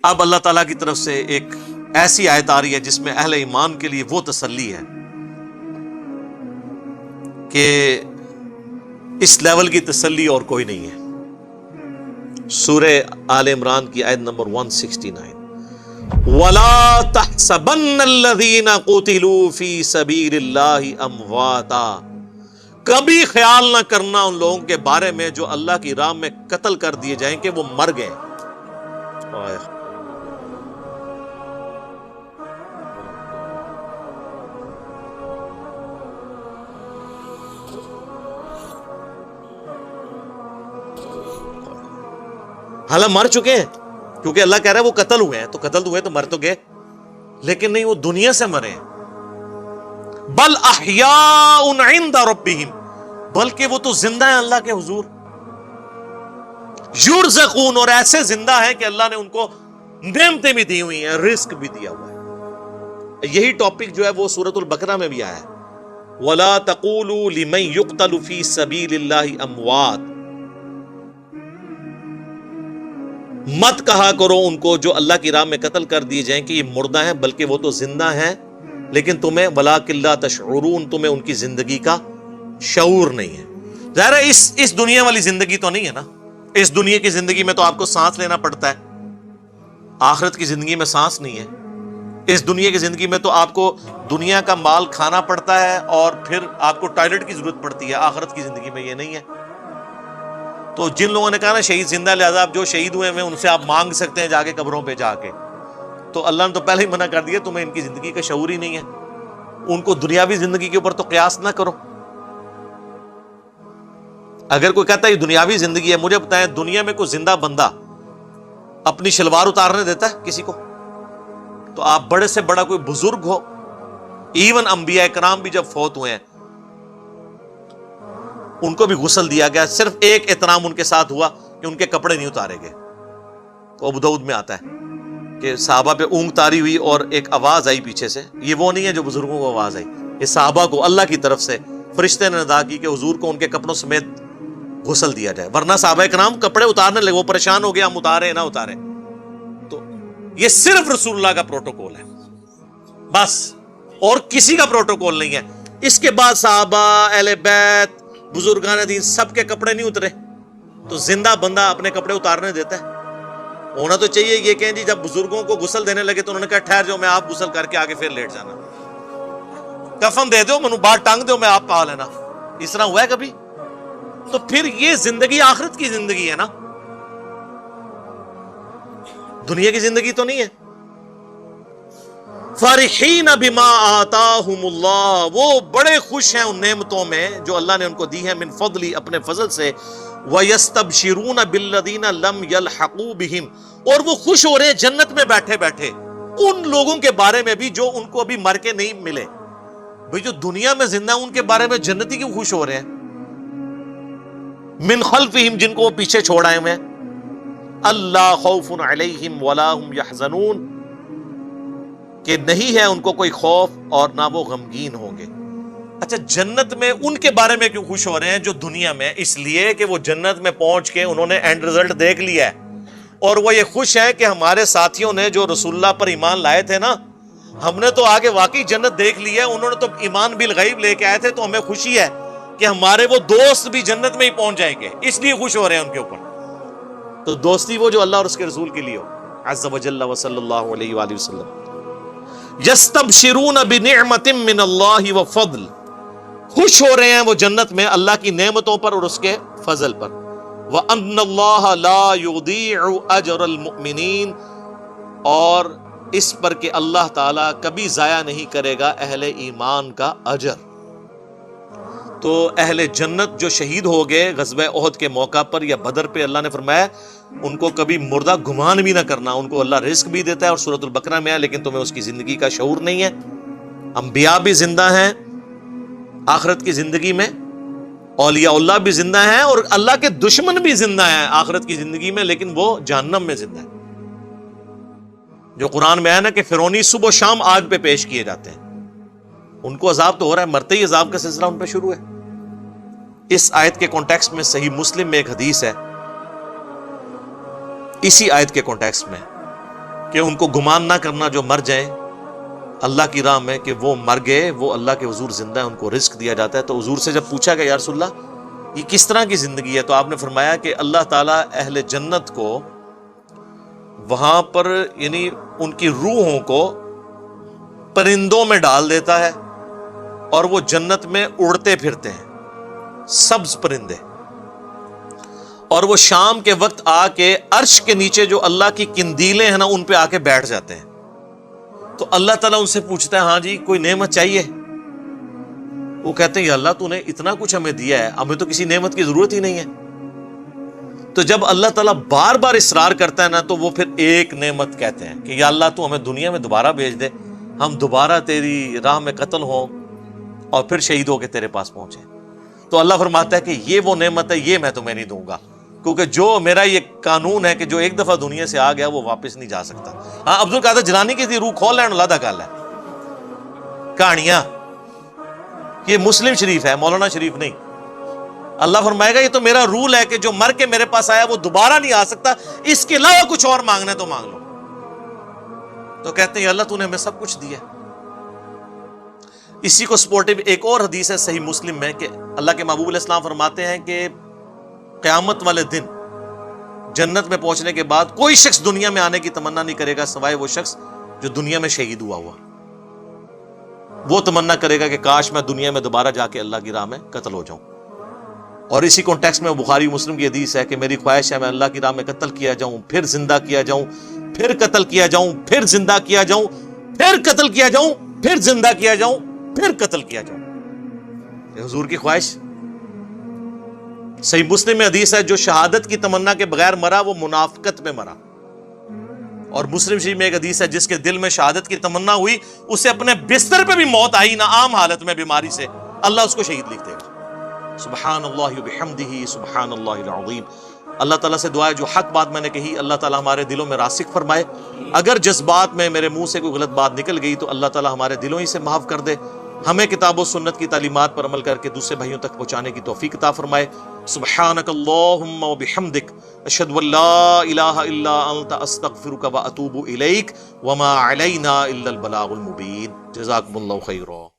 اب اللہ تعالیٰ کی طرف سے ایک ایسی آیت آ رہی ہے جس میں اہل ایمان کے لیے وہ تسلی ہے کہ اس لیول کی تسلی اور کوئی نہیں ہے. سورہ آل عمران کی آیت نمبر 169. وَلَا تَحْسَبَنَّ الَّذِينَ قُتِلُوا فِي سَبِيلِ اللَّهِ أَمْوَاتًا، کبھی خیال نہ کرنا ان لوگوں کے بارے میں جو اللہ کی راہ میں قتل کر دیے جائیں کہ وہ مر گئے. حالانکہ مر چکے ہیں، کیونکہ اللہ کہہ رہا ہے وہ قتل ہوئے ہیں، تو قتل ہوئے تو مر تو گئے، لیکن نہیں، وہ دنیا سے مرے ہیں. بل احیاء عند ربہم، بلکہ وہ تو زندہ ہیں اللہ کے حضور. یرزقون، اور ایسے زندہ ہیں کہ اللہ نے ان کو نعمتیں بھی دی ہوئی ہیں، رزق بھی دیا ہوا ہے. یہی ٹاپک جو ہے وہ سورۃ البقرہ میں بھی آیا ہے. وَلَا تَقُولُوا لِمَن يُقْتَلُ فِي سَبِيلِ اللَّهِ أَمْوَاتٌ، مت کہا کرو ان کو جو اللہ کی راہ میں قتل کر دیے جائیں کہ یہ مردہ ہیں، بلکہ وہ تو زندہ ہیں، لیکن تمہیں وَلَٰكِن لَا تَشْعُرُونَ، تمہیں ان کی زندگی کا شعور نہیں ہے. ظاہر ہے اس دنیا والی زندگی تو نہیں ہے نا. اس دنیا کی زندگی میں تو آپ کو سانس لینا پڑتا ہے، آخرت کی زندگی میں سانس نہیں ہے. اس دنیا کی زندگی میں تو آپ کو دنیا کا مال کھانا پڑتا ہے اور پھر آپ کو ٹوائلٹ کی ضرورت پڑتی ہے. آخرت کی زندگی میں یہ نہیں ہے. تو جن لوگوں نے کہا نا شہید زندہ، لہذا آپ جو شہید ہوئے ہیں ان سے آپ مانگ سکتے ہیں جا کے قبروں پہ جا کے، تو اللہ نے تو پہلے ہی منع کر دیا، تمہیں ان کی زندگی کا شعور ہی نہیں ہے. ان کو دنیاوی زندگی کے اوپر تو قیاس نہ کرو. اگر کوئی کہتا ہے یہ دنیاوی زندگی ہے، مجھے بتائیں دنیا میں کوئی زندہ بندہ اپنی شلوار اتارنے دیتا ہے کسی کو؟ تو آپ بڑے سے بڑا کوئی بزرگ ہو، ایون انبیاء کرام بھی جب فوت ہوئے ہیں ان کو بھی غسل دیا گیا، صرف ایک احترام ان کے ساتھ ہوا کہ ان کے کپڑے نہیں اتارے گئے. تو ابو داؤد میں آتا ہے کہ صحابہ پہ اونگ تاری ہوئی اور ایک آواز آئی پیچھے سے. یہ وہ نہیں ہے جو بزرگوں کو آواز آئی، یہ صحابہ کو اللہ کی طرف سے فرشتے نے ندا کی کہ حضور کو ان کے کپڑوں سمیت غسل دیا جائے. ورنہ صحابہ کرام کپڑے اتارنے لگے، وہ پریشان ہو گیا ہم اتارے نہ اتارے. تو یہ صرف رسول اللہ کا پروٹوکول ہے بس، اور کسی کا پروٹوکول نہیں ہے. اس کے بعد صحابہ، اہل بیت، بزرگان دین سب کے کپڑے نہیں اترے. تو زندہ بندہ اپنے کپڑے اتارنے دیتا ہے؟ ہونا تو چاہیے یہ کہیں جی جب بزرگوں کو غسل دینے لگے تو انہوں نے کہا ٹھہر جاؤ، میں آپ غسل کر کے آگے پھر لیٹ جانا، کفن دے دو، منو بات ٹانگ دو، میں آپ پا لینا. اس طرح ہوا ہے کبھی؟ تو پھر یہ زندگی آخرت کی زندگی ہے نا، دنیا کی زندگی تو نہیں ہے. فرحین بما آتاہم اللہ، وہ بڑے خوش ہیں ان نعمتوں میں جو اللہ نے ان کو دی ہے، من فضلی، اپنے فضل سے. وَيَسْتَبْشِرُونَ بِالَّذِينَ لَمْ يَلْحَقُوا بِهِمْ، اور وہ خوش ہو رہے ہیں جنت میں بیٹھے بیٹھے ان لوگوں کے بارے میں بھی جو ان کو ابھی مر کے نہیں ملے. بھئی جو دنیا میں زندہ ہیں ان کے بارے میں جنتی کیوں خوش ہو رہے ہیں؟ من خلفہم، جن کو وہ پیچھے چھوڑ آئے ہوئے ہیں. اللہ خوف علیہم ولا هم يحزنون، کہ نہیں ہے ان کو کوئی خوف اور نہ وہ غمگین ہوں گے. اچھا جنت میں ان کے بارے میں کیوں خوش ہو رہے ہیں جو دنیا میں؟ اس لیے کہ وہ جنت میں پہنچ کے انہوں نے اینڈ رزلٹ دیکھ لیا ہے، اور وہ یہ خوش ہے کہ ہمارے ساتھیوں نے جو رسول اللہ پر ایمان لائے تھے نا، ہم نے تو آگے واقعی جنت دیکھ لی ہے، انہوں نے تو ایمان بالغیب لے کے آئے تھے، تو ہمیں خوشی ہے کہ ہمارے وہ دوست بھی جنت میں ہی پہنچ جائیں گے، اس لیے خوش ہو رہے ہیں ان کے اوپر. تو دوستی وہ جو اللہ اور اس کے رسول کے لیے ہو عز وجل وصلی اللہ علیہ وآلہ وسلم. یستبشرون بنعمت من اللہ وفضل، خوش ہو رہے ہیں وہ جنت میں اللہ کی نعمتوں پر اور اس کے فضل پر. وَأَنَّ اللَّهَ لَا يُضِيعُ أَجْرَ الْمُؤْمِنِينَ، اور اس پر کہ اللہ تعالیٰ کبھی ضائع نہیں کرے گا اہل ایمان کا اجر. تو اہل جنت جو شہید ہو گئے غزوہ احد کے موقع پر یا بدر پہ، اللہ نے فرمایا ان کو کبھی مردہ گمان بھی نہ کرنا، ان کو اللہ رزق بھی دیتا ہے، اور سورۃ البقرہ میں ہے لیکن تمہیں اس کی زندگی کا شعور نہیں ہے. انبیاء بھی زندہ ہیں آخرت کی زندگی میں، اولیاء اللہ بھی زندہ ہیں، اور اللہ کے دشمن بھی زندہ ہیں آخرت کی زندگی میں، لیکن وہ جہنم میں زندہ ہیں. جو قرآن میں ہے نا کہ فرعونی صبح و شام آگ پہ پیش کیے جاتے ہیں، ان کو عذاب تو ہو رہا ہے، مرتے ہی عذاب کا سلسلہ ان پہ شروع ہے. اس آیت کے کانٹیکسٹ میں صحیح مسلم میں ایک حدیث ہے، اسی آیت کے کانٹیکسٹ میں کہ ان کو گمان نہ کرنا جو مر جائیں اللہ کی راہ میں کہ وہ مر گئے، وہ اللہ کے حضور زندہ ہیں، ان کو رزق دیا جاتا ہے۔ تو حضور سے جب پوچھا کہ یا رسول اللہ یہ کس طرح کی زندگی ہے، تو آپ نے فرمایا کہ اللہ تعالیٰ اہل جنت کو وہاں پر یعنی ان کی روحوں کو پرندوں میں ڈال دیتا ہے اور وہ جنت میں اڑتے پھرتے ہیں، سبز پرندے، اور وہ شام کے وقت آ کے عرش کے نیچے جو اللہ کی قندیلیں ہیں نا ان پہ آ کے بیٹھ جاتے ہیں۔ تو اللہ تعالیٰ ان سے پوچھتا ہے ہاں جی کوئی نعمت چاہیے؟ وہ کہتے ہیں یا اللہ تو نے اتنا کچھ ہمیں دیا ہے، ہمیں تو کسی نعمت کی ضرورت ہی نہیں ہے۔ تو جب اللہ تعالیٰ بار بار اصرار کرتا ہے نا تو وہ پھر ایک نعمت کہتے ہیں کہ یا اللہ تو ہمیں دنیا میں دوبارہ بھیج دے، ہم دوبارہ تیری راہ میں قتل ہوں اور پھر شہید ہو کے تیرے پاس پہنچے۔ تو اللہ فرماتا ہے کہ یہ وہ نعمت ہے، یہ میں تمہیں نہیں دوں گا، کیونکہ جو میرا یہ قانون ہے کہ جو ایک دفعہ دنیا سے آ گیا وہ واپس نہیں جا سکتا۔ ہاں عبد القادر جیلانی کی تھی روح کھول لین اللہ گل ہے، کہانیاں، یہ مسلم شریف ہے، مولانا شریف نہیں۔ اللہ فرمائے گا یہ تو میرا رول ہے کہ جو مر کے میرے پاس آیا وہ دوبارہ نہیں آ سکتا، اس کے علاوہ کچھ اور مانگنا ہے تو مانگ لو۔ تو کہتے ہیں اللہ تو نے ہمیں سب کچھ دیا۔ اسی کو سپورٹیو ایک اور حدیث ہے صحیح مسلم میں کہ اللہ کے محبوب علیہ السلام فرماتے ہیں کہ قیامت والے دن جنت میں پہنچنے کے بعد کوئی شخص دنیا میں آنے کی تمنا نہیں کرے گا سوائے وہ شخص جو دنیا میں شہید ہوا وہ تمنا کرے گا کہ کاش میں دنیا میں دوبارہ جا کے اللہ کی راہ میں قتل ہو جاؤں۔ اور اسی کانٹیکسٹ میں بخاری مسلم کی حدیث ہے کہ میری خواہش ہے میں اللہ کی راہ میں قتل کیا جاؤں، پھر زندہ کیا جاؤں، پھر قتل کیا جاؤں، پھر زندہ کیا جاؤں، پھر قتل کیا جاؤں، پھر زندہ کیا جاؤں، پھر قتل کیا جاؤں۔ یہ حضور کی خواہش۔ صحیح مسلم میں حدیث ہے جو شہادت کی تمنا کے بغیر مرا وہ منافقت میں مرا۔ اور مسلم شریف میں ایک حدیث ہے جس کے دل میں شہادت کی تمنا ہوئی اسے اپنے بستر پہ بھی موت آئی نہ عام حالت میں بیماری سے، اللہ اس کو شہید لکھ دے گا۔ سبحان اللہ وبحمدہ سبحان اللہ العظیم۔ اللہ تعالیٰ سے دعا ہے جو حق بات میں نے کہی اللہ تعالیٰ ہمارے دلوں میں راسخ فرمائے، اگر جذبات میں میرے منہ سے کوئی غلط بات نکل گئی تو اللہ تعالیٰ ہمارے دلوں ہی سے معاف کر دے، ہمیں کتاب و سنت کی تعلیمات پر عمل کر کے دوسرے بھائیوں تک پہنچانے کی توفیق عطا فرمائے۔ سبحانک اللہم وبحمدک اشہد ان لا الہ الا انت استغفرک واتوب الیک وما علینا الا البلاغ المبین۔ جزاکم اللہ خیرا۔